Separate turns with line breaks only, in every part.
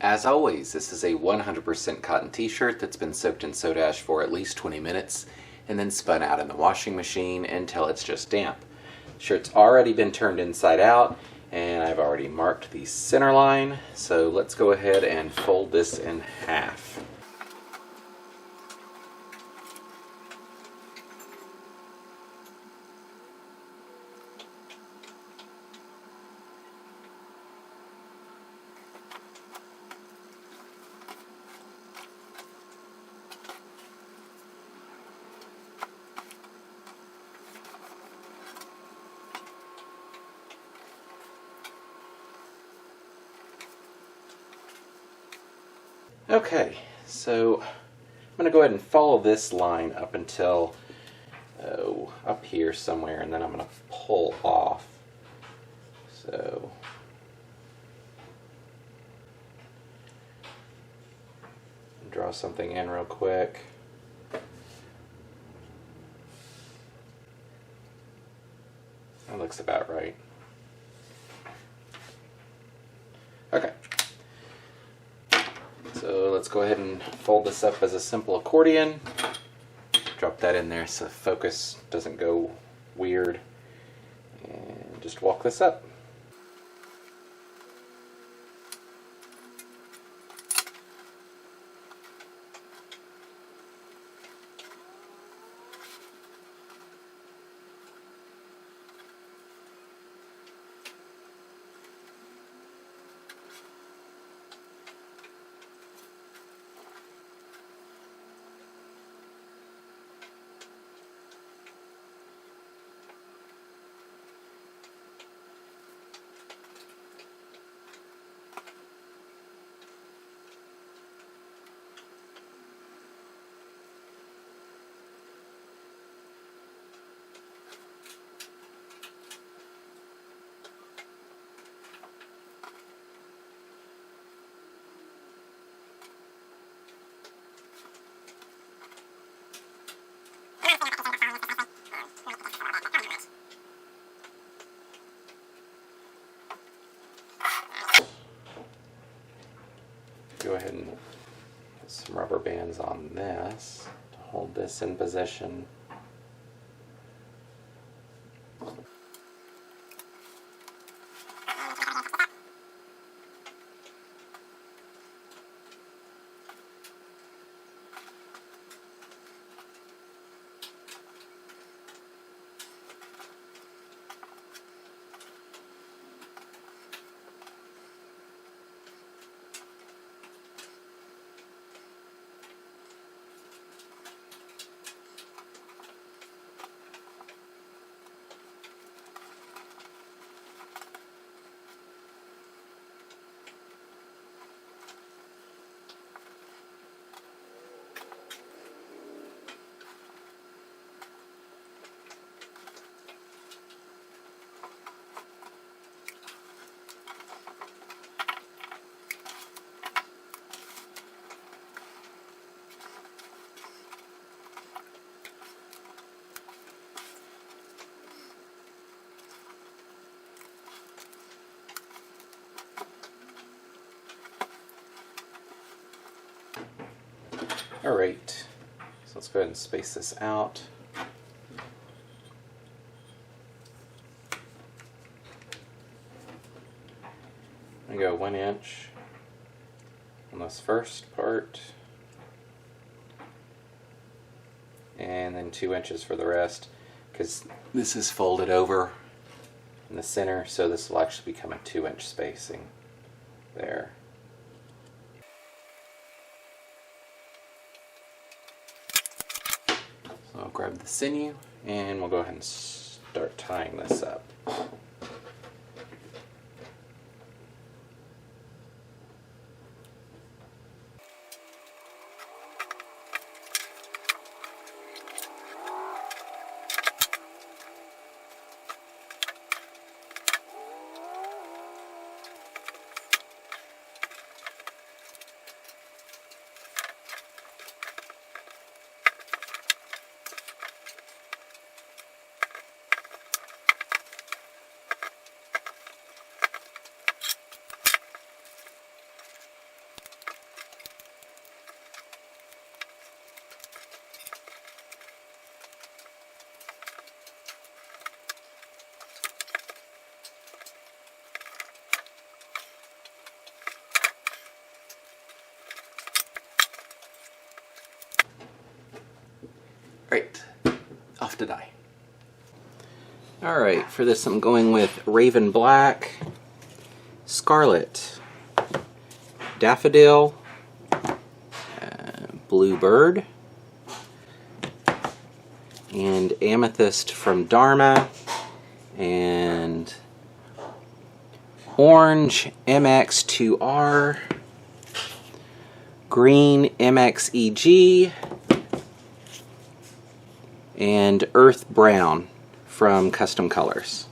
As always, this is a 100% cotton t-shirt that's been soaked in soda ash for at least 20 minutes and then spun out in the washing machine until it's just damp. The shirt's already been turned inside out and I've already marked the center line, so let's go ahead and fold this in half. Okay, so I'm going to go ahead and follow this line up until up here somewhere, and then I'm going to pull off. So draw something in real quick. That looks about right. Okay. So let's go ahead and fold this up as a simple accordion. Drop that in there so the focus doesn't go weird. And just walk this up. Go ahead and put some rubber bands on this to hold this in position. Alright, so let's go ahead and space this out. I'm going to go 1 inch on this first part, and then 2 inches for the rest, because this is folded over in the center, so this will actually become a 2-inch spacing there. So I'll grab the sinew and we'll go ahead and start tying this up. to dye. Alright, for this I'm going with Raven Black, Scarlet, Daffodil, Bluebird, and Amethyst from Dharma, and Orange MX2R, Green MXEG, and Earth Brown from Custom Colors.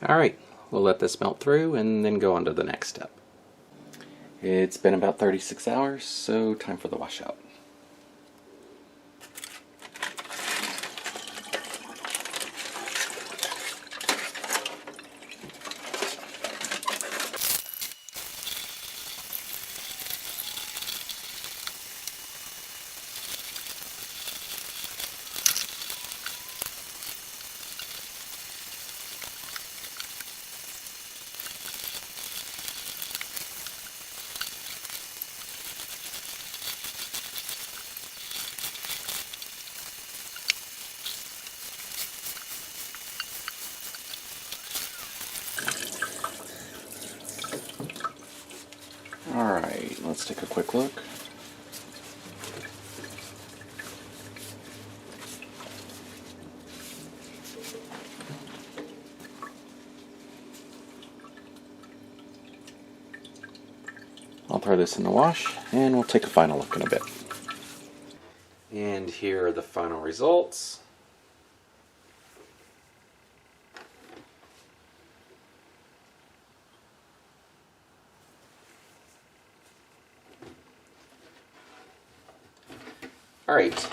Alright, we'll let this melt through and then go on to the next step. It's been about 36 hours, so time for the washout. Alright, let's take a quick look. I'll throw this in the wash and we'll take a final look in a bit. And here are the final results. Alright,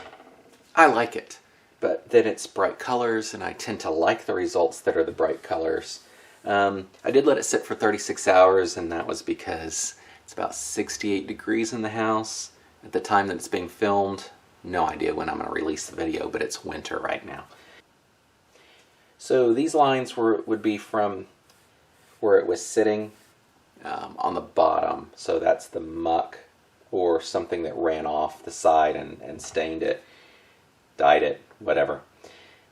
I like it, but then it's bright colors and I tend to like the results that are the bright colors. I did let it sit for 36 hours and that was because it's about 68 degrees in the house at the time that it's being filmed. No idea when I'm going to release the video, but it's winter right now. So these lines would be from where it was sitting on the bottom, so that's the muck or something that ran off the side and stained it, dyed it, whatever.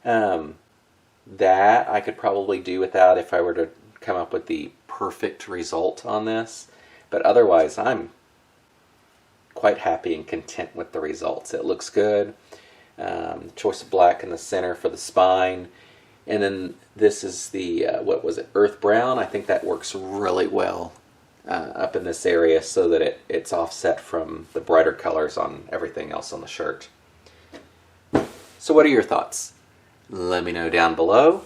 That I could probably do without if I were to come up with the perfect result on this, but otherwise I'm quite happy and content with the results. It looks good. Choice of black in the center for the spine, and then this is the what was it, Earth Brown. I think that works really well up in this area so that it's offset from the brighter colors on everything else on the shirt. So what are your thoughts? Let me know down below,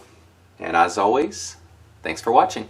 and as always, thanks for watching.